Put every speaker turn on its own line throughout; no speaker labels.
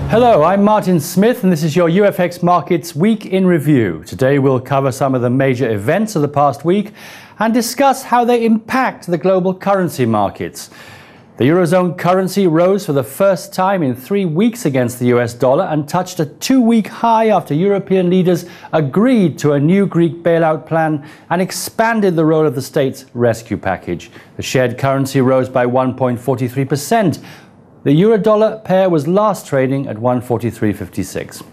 Hello, I'm Martin Smith and this is your UFX Markets Week in Review. Today we'll cover some of the major events of the past week and discuss how they impact the global currency markets. The Eurozone currency rose for the first time in 3 weeks against the US dollar and touched a 2-week high after European leaders agreed to a new Greek bailout plan and expanded the role of the state's rescue package. The shared currency rose by 1.43%. The euro-dollar pair was last trading at 143.56.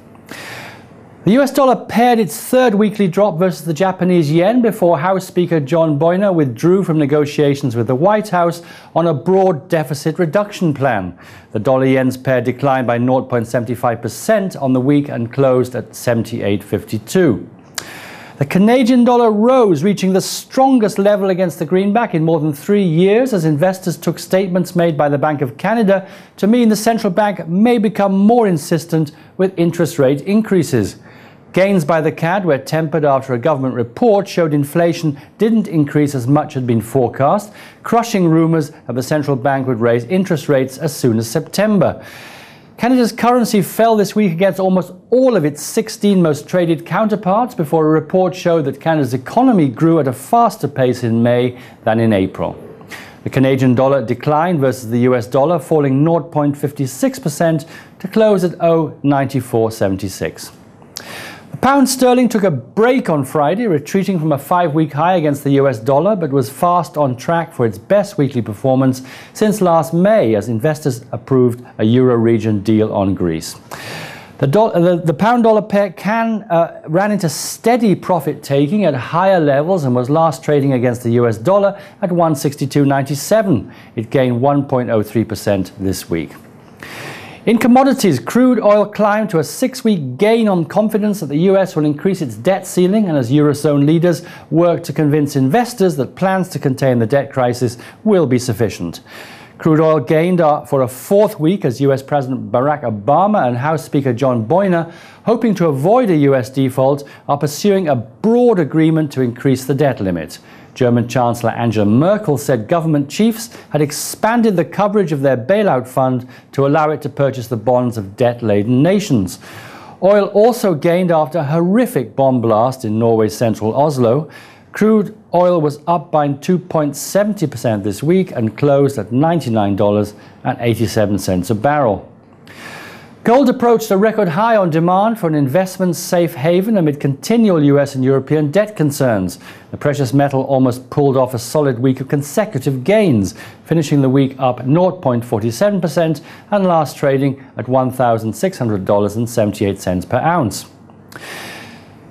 The US dollar paired its third weekly drop versus the Japanese yen before House Speaker John Boehner withdrew from negotiations with the White House on a broad deficit reduction plan. The dollar-yen's pair declined by 0.75% on the week and closed at 78.52. The Canadian dollar rose, reaching the strongest level against the greenback in more than 3 years as investors took statements made by the Bank of Canada to mean the central bank may become more insistent with interest rate increases. Gains by the CAD were tempered after a government report showed inflation didn't increase as much as had been forecast, crushing rumours that the central bank would raise interest rates as soon as September. Canada's currency fell this week against almost all of its 16 most traded counterparts before a report showed that Canada's economy grew at a faster pace in May than in April. The Canadian dollar declined versus the US dollar, falling 0.56% to close at 0.9476. The pound sterling took a break on Friday, retreating from a 5-week high against the US dollar, but was fast on track for its best weekly performance since last May as investors approved a Euro-region deal on Greece. The pound-dollar pair ran into steady profit-taking at higher levels and was last trading against the US dollar at 162.97. It gained 1.03% this week. In commodities, crude oil climbed to a 6-week gain on confidence that the US will increase its debt ceiling and as Eurozone leaders work to convince investors that plans to contain the debt crisis will be sufficient. Crude oil gained for a 4th week as US President Barack Obama and House Speaker John Boehner, hoping to avoid a US default, are pursuing a broad agreement to increase the debt limit. German Chancellor Angela Merkel said government chiefs had expanded the coverage of their bailout fund to allow it to purchase the bonds of debt-laden nations. Oil also gained after a horrific bomb blast in Norway's central Oslo. Crude oil was up by 2.70% this week and closed at $99.87 a barrel. Gold approached a record high on demand for an investment safe haven amid continual US and European debt concerns. The precious metal almost pulled off a solid week of consecutive gains, finishing the week up 0.47% and last trading at $1,600.78 per ounce.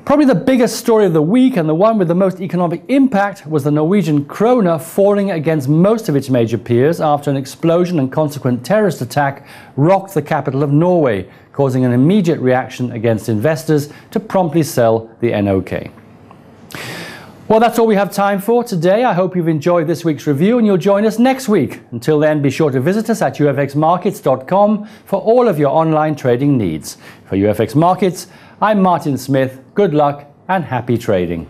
Probably the biggest story of the week and the one with the most economic impact was the Norwegian krone falling against most of its major peers after an explosion and consequent terrorist attack rocked the capital of Norway, causing an immediate reaction against investors to promptly sell the NOK. Well, that's all we have time for today. I hope you've enjoyed this week's review and you'll join us next week. Until then, be sure to visit us at ufxmarkets.com for all of your online trading needs. For UFX Markets, I'm Martin Smith. Good luck and happy trading.